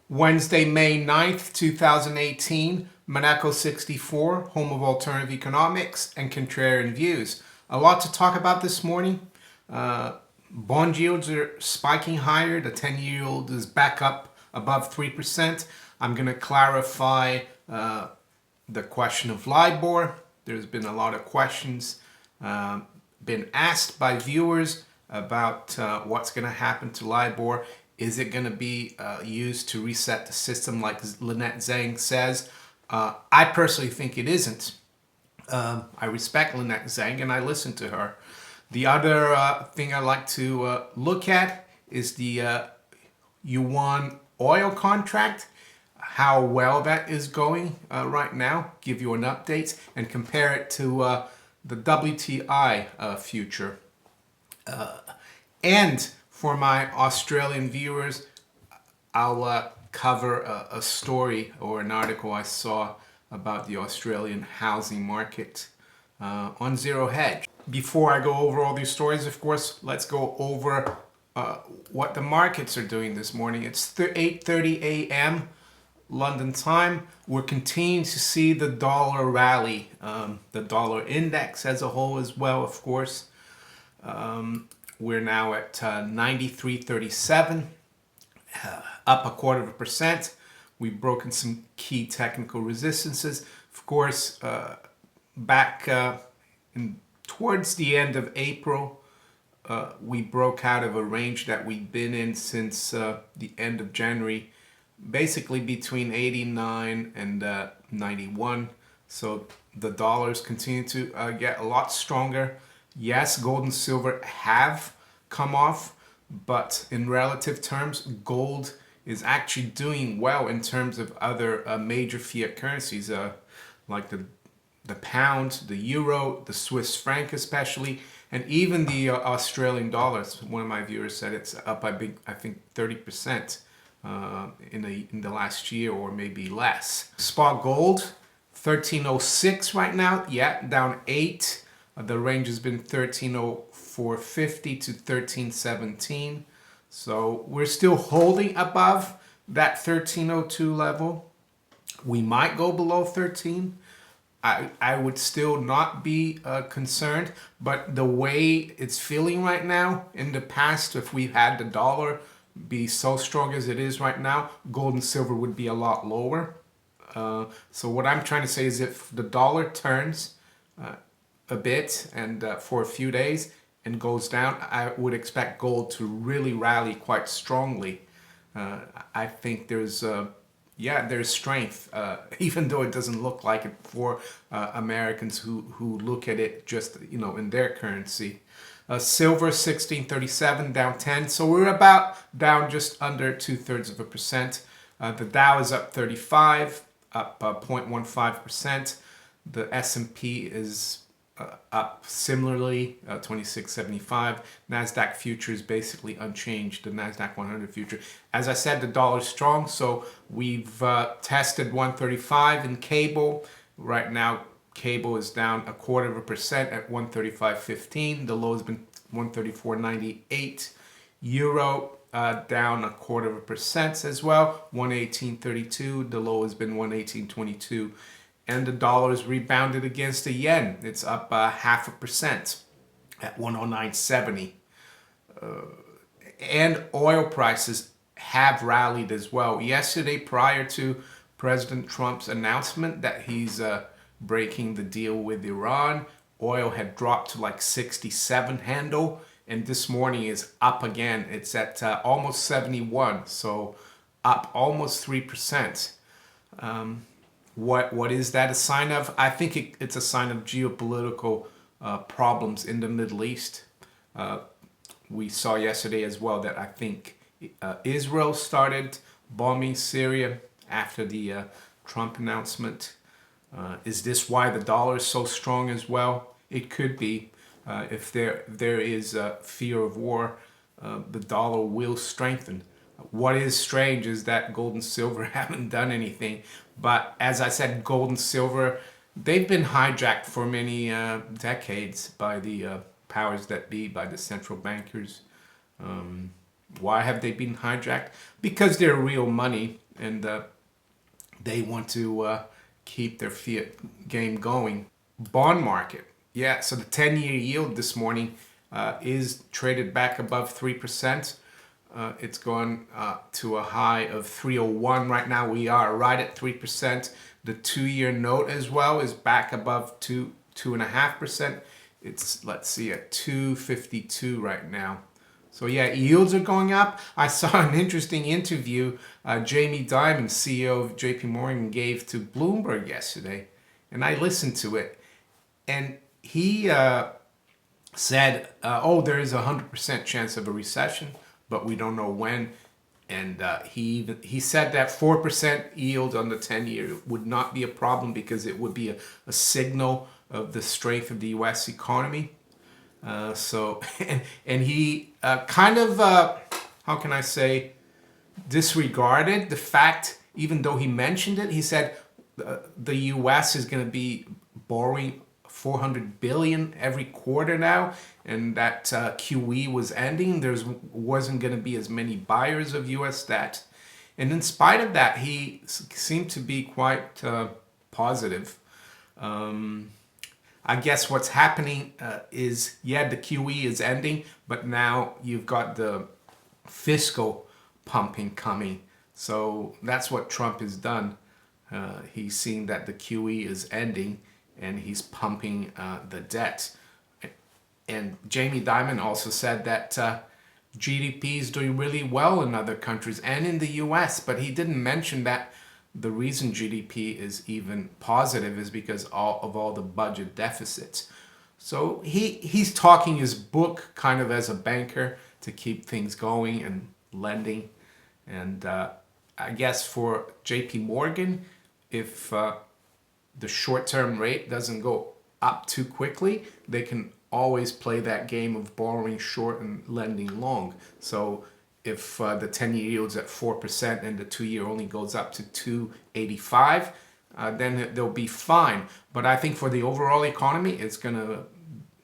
Wednesday, May 9th, 2018, Monaco 64, home of alternative economics and contrarian views. A lot to talk about this morning. Bond yields are spiking higher. The 10-year-old is back up above 3%. I'm going to clarify the question of Libor. There's been a lot of questions been asked by viewers about what's going to happen to Libor. Is it going to be used to reset the system like Lynette Zhang says? I personally think it isn't. I respect Lynette Zhang and I listen to her. The other thing I like to look at is the yuan oil contract, how well that is going right now, give you an update, and compare it to the WTI future. And for my Australian viewers, I'll cover a story or an article I saw about the Australian housing market on Zero Hedge. Before I go over all these stories, of course, let's go over what the markets are doing this morning. It's 8:30 a.m. London time. We're continuing to see the dollar rally, the dollar index as a whole as well, of course. We're now at 93.37, up 0.25%. We've broken some key technical resistances. Of course, back towards the end of April, we broke out of a range that we'd been in since the end of January, basically between 89 and 91. So the dollars continue to get a lot stronger. Yes, gold and silver have come off, but in relative terms, gold is actually doing well in terms of other major fiat currencies, like the pound, the euro, the Swiss franc especially, and even the Australian dollars. One of my viewers said it's up by I think 30% in the last year or maybe less. Spot gold, 1306 right now. Yeah, down 8. The range has been 1304.50 to 1317. So we're still holding above that 1302 level. We might go below 13. I would still not be concerned, but the way it's feeling right now, in the past, if we had the dollar be so strong as it is right now, gold and silver would be a lot lower. So what I'm trying to say is if the dollar turns a bit and for a few days and goes down, I would expect gold to really rally quite strongly. I think there's strength, even though it doesn't look like it for Americans who look at it just, in their currency. Silver 1637, down 10. So we're about down just under 2/3%. The Dow is up 35, up 0.15%. The S&P is up similarly, 2675. NASDAQ future is basically unchanged, the NASDAQ 100 future. As I said, the dollar's strong, so we've tested 135 in cable. Right now, cable is down 0.25% at 135.15. The low has been 134.98. Euro down 0.25% as well, 118.32. The low has been 118.22. And the dollar's rebounded against the yen. It's up 0.5% at 109.70. And oil prices have rallied as well. Yesterday, prior to President Trump's announcement that he's breaking the deal with Iran, oil had dropped to like 67 handle, and this morning is up again. It's at almost 71, so up almost 3%. What is that a sign of? I think it's a sign of geopolitical problems in the Middle East. We saw yesterday as well that I think Israel started bombing Syria after the Trump announcement. Is this why the dollar is so strong as well? It could be. If there is fear of war, the dollar will strengthen. What is strange is that gold and silver haven't done anything. But as I said, gold and silver, they've been hijacked for many decades by the powers that be, by the central bankers. Why have they been hijacked? Because they're real money. and they want to keep their fiat game going. Bond market. Yeah, so the 10-year yield this morning is traded back above 3%. It's gone to a high of 301 right now. We are right at 3%. The 2-year note as well is back above 2.5%. It's, let's see, at 252 right now. So yeah, yields are going up. I saw an interesting interview Jamie Dimon, CEO of JP Morgan, gave to Bloomberg yesterday, and I listened to it. And he said, oh, there is a 100% chance of a recession, but we don't know when. And he said that 4% yield on the 10-year would not be a problem because it would be a signal of the strength of the U.S. economy. And he kind of, how can I say, disregarded the fact, even though he mentioned it. He said the U.S. is going to be borrowing $400 billion every quarter now, and that QE was ending. There wasn't going to be as many buyers of U.S. debt. And in spite of that, he seemed to be quite positive. I guess what's happening is, yeah, the QE is ending, but now you've got the fiscal pumping coming. So that's what Trump has done. He's seen that the QE is ending, and he's pumping the debt. And Jamie Dimon also said that GDP is doing really well in other countries and in the US, but he didn't mention that the reason GDP is even positive is because of all the budget deficits. So he's talking his book kind of as a banker to keep things going and lending. And I guess for JP Morgan, if the short-term rate doesn't go up too quickly, they can always play that game of borrowing short and lending long. So if the 10-year yield's at 4% and the 2-year only goes up to 285, then they'll be fine. But I think for the overall economy, it's going to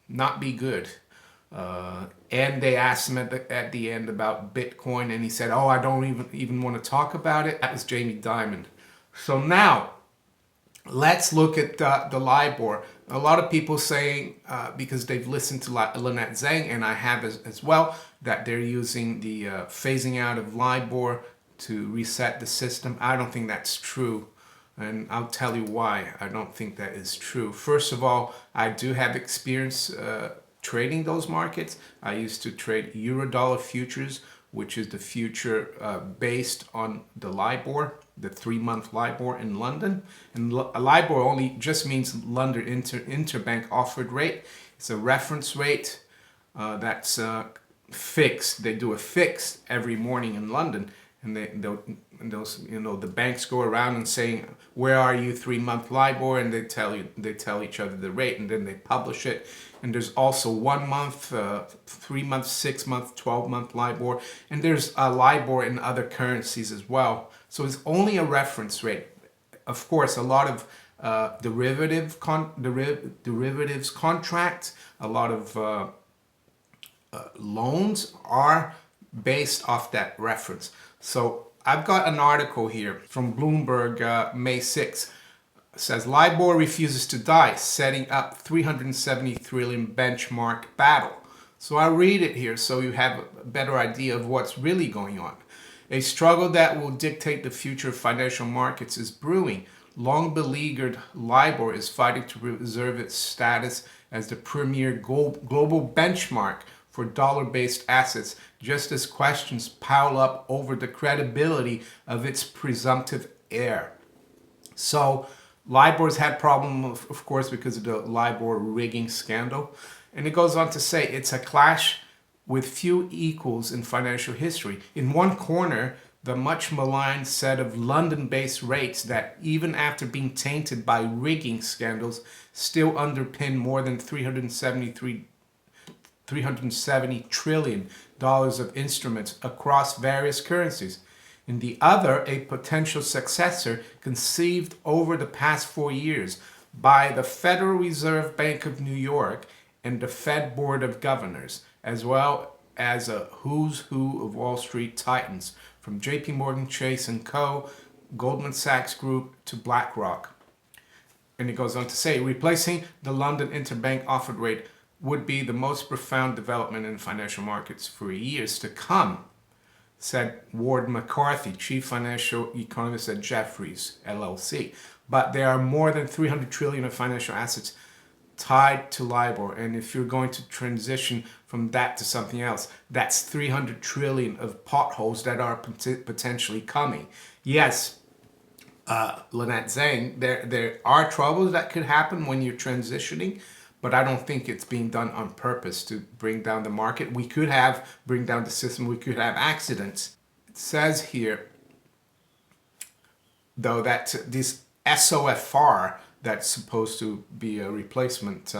not be good. And they asked him at the end about Bitcoin, and he said, oh, I don't even want to talk about it. That was Jamie Dimon. So now, let's look at the Libor. A lot of people saying, because they've listened to Lynette Zhang, and I have as well, that they're using the phasing out of Libor to reset the system. I don't think that's true. And I'll tell you why I don't think that is true. First of all, I do have experience trading those markets. I used to trade Eurodollar futures, which is the future based on the Libor, the 3-month Libor in London. And Libor only just means London interbank offered rate. It's a reference rate that's fixed. They do a fix every morning in London, and those, you know, the banks go around and saying, where are you 3-month Libor? And they tell each other the rate, and then they publish it. And there's also 1 month, 3 month, 6 month, 12-month Libor, and there's a Libor in other currencies as well. So it's only a reference rate. Of course, a lot of derivatives contracts, a lot of loans are based off that reference. So I've got an article here from Bloomberg, May 6th. It says Libor refuses to die, setting up 370 trillion benchmark battle. So I'll read it here so you have a better idea of what's really going on. A struggle that will dictate the future of financial markets is brewing. Long beleaguered Libor is fighting to preserve its status as the premier global benchmark for dollar-based assets, just as questions pile up over the credibility of its presumptive heir. So Libor's had problems, of course, because of the Libor rigging scandal. And it goes on to say it's a clash with few equals in financial history. In one corner, the much maligned set of London-based rates that, even after being tainted by rigging scandals, still underpin more than $370 trillion of instruments across various currencies. In the other, a potential successor conceived over the past 4 years by the Federal Reserve Bank of New York and the Fed Board of Governors, as well as a who's who of Wall Street titans, from JP Morgan Chase and Co., Goldman Sachs Group to BlackRock. And it goes on to say, replacing the London interbank offered rate would be the most profound development in financial markets for years to come, said Ward McCarthy, chief financial economist at Jefferies, LLC. But there are more than 300 trillion of financial assets tied to Libor. And if you're going to transition from that to something else, that's 300 trillion of potholes that are potentially coming. Yes, Lynette saying there are troubles that could happen when you're transitioning, but I don't think it's being done on purpose to bring down the market. We could bring down the system. We could have accidents. It says here, though, that this SOFR that's supposed to be a replacement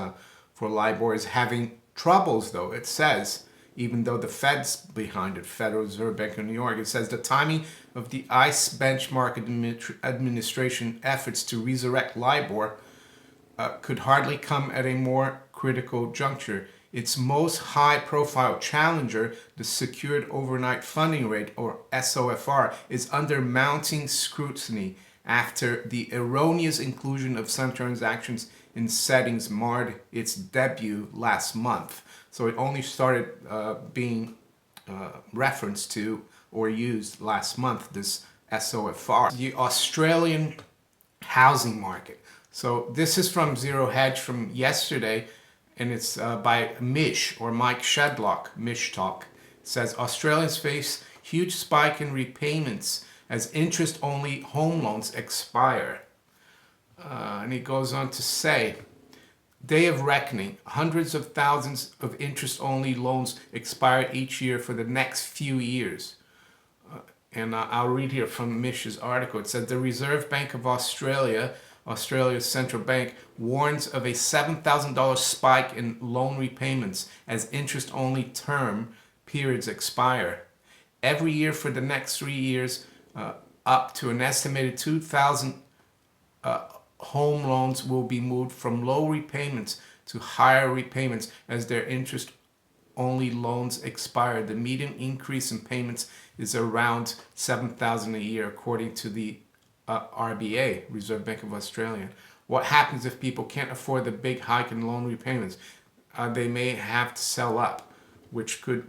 for Libor is having troubles, though. It says, even though the Fed's behind it, Federal Reserve Bank of New York, it says the timing of the ICE benchmark administration efforts to resurrect Libor could hardly come at a more critical juncture. Its most high-profile challenger, the Secured Overnight Funding Rate, or SOFR, is under mounting scrutiny after the erroneous inclusion of some transactions in settings marred its debut last month. So it only started being referenced to or used last month, this SOFR. The Australian housing market. So this is from Zero Hedge from yesterday, and it's by Mish, or Mike Shedlock, Mish Talk. It says, Australians face huge spike in repayments as interest-only home loans expire. And he goes on to say, day of reckoning, hundreds of thousands of interest-only loans expire each year for the next few years. And I'll read here from Mish's article. It says, the Reserve Bank of Australia, Australia's central bank, warns of a $7,000 spike in loan repayments as interest-only term periods expire. Every year for the next 3 years, up to an estimated 2,000 home loans will be moved from low repayments to higher repayments as their interest-only loans expire. The median increase in payments is around $7,000 a year, according to the RBA, Reserve Bank of Australia. What happens if people can't afford the big hike in loan repayments? They may have to sell up, which could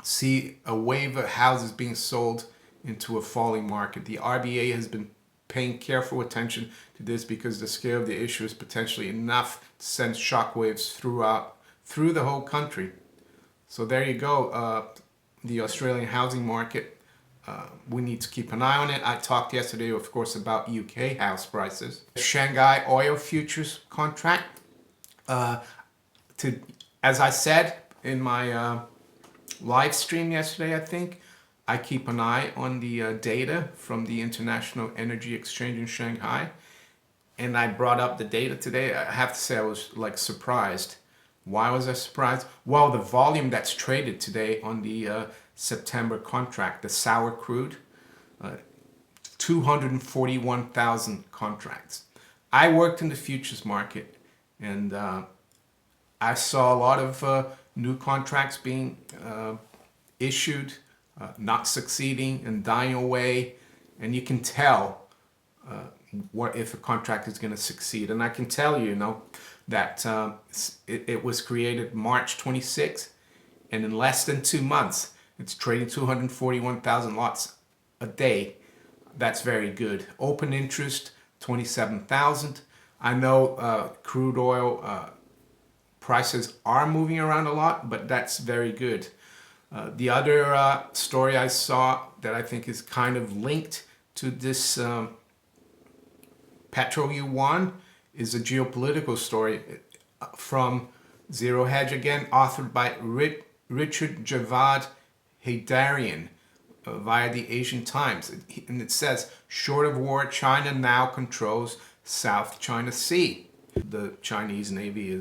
see a wave of houses being sold into a falling market. The RBA has been paying careful attention to this because the scale of the issue is potentially enough to send shockwaves through the whole country. So there you go, the Australian housing market. We need to keep an eye on it. I talked yesterday, of course, about UK house prices. Shanghai oil futures contract. As I said in my live stream yesterday, I think, I keep an eye on the data from the International Energy Exchange in Shanghai. And I brought up the data today. I have to say I was surprised. Why was I surprised? Well, the volume that's traded today on the September contract, the sour crude, 241,000 contracts. I worked in the futures market, and I saw a lot of new contracts being issued, not succeeding and dying away, and you can tell what if a contract is going to succeed. And I can tell you, that it was created March 26th, and in less than 2 months, it's trading 241,000 lots a day. That's very good. Open interest, 27,000. I know crude oil prices are moving around a lot, but that's very good. The other story I saw that I think is kind of linked to this Petroyuan is a geopolitical story from Zero Hedge again, authored by Richard Javad Heydarian via the Asian Times. And it says, short of war, China now controls South China Sea. The Chinese Navy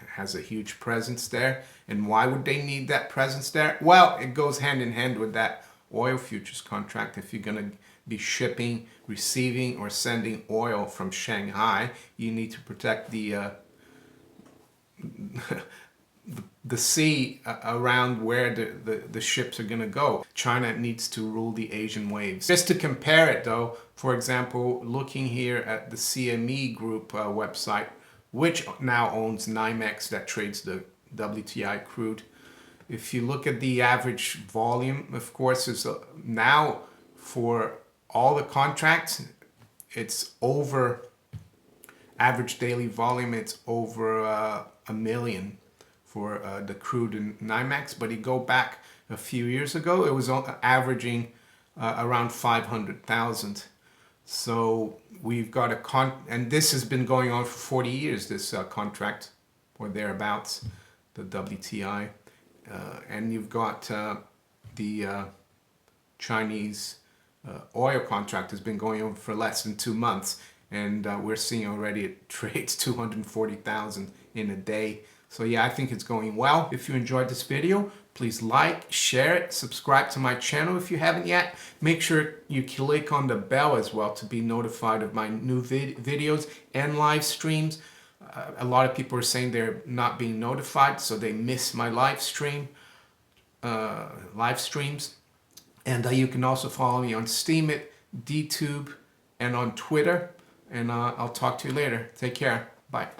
has a huge presence there. And why would they need that presence there? Well, it goes hand in hand with that oil futures contract. If you're going to be shipping, receiving, or sending oil from Shanghai, you need to protect the the sea around where the ships are going to go. China needs to rule the Asian waves. Just to compare it though, for example, looking here at the CME Group website, which now owns NYMEX that trades the WTI crude. If you look at the average volume, of course, is now for all the contracts, it's over average daily volume. It's over 1 million for the crude and NYMEX. But you go back a few years ago, it was averaging around 500,000. So we've got and this has been going on for 40 years, this contract or thereabouts, the WTI. And you've got the Chinese oil contract has been going on for less than 2 months, and we're seeing already it trades 240,000 in a day. So yeah, I think it's going well. If you enjoyed this video, please like, share it, subscribe to my channel if you haven't yet. Make sure you click on the bell as well to be notified of my new videos and live streams. A lot of people are saying they're not being notified, so they miss my live streams. And you can also follow me on Steemit, DTube, and on Twitter. And I'll talk to you later. Take care. Bye.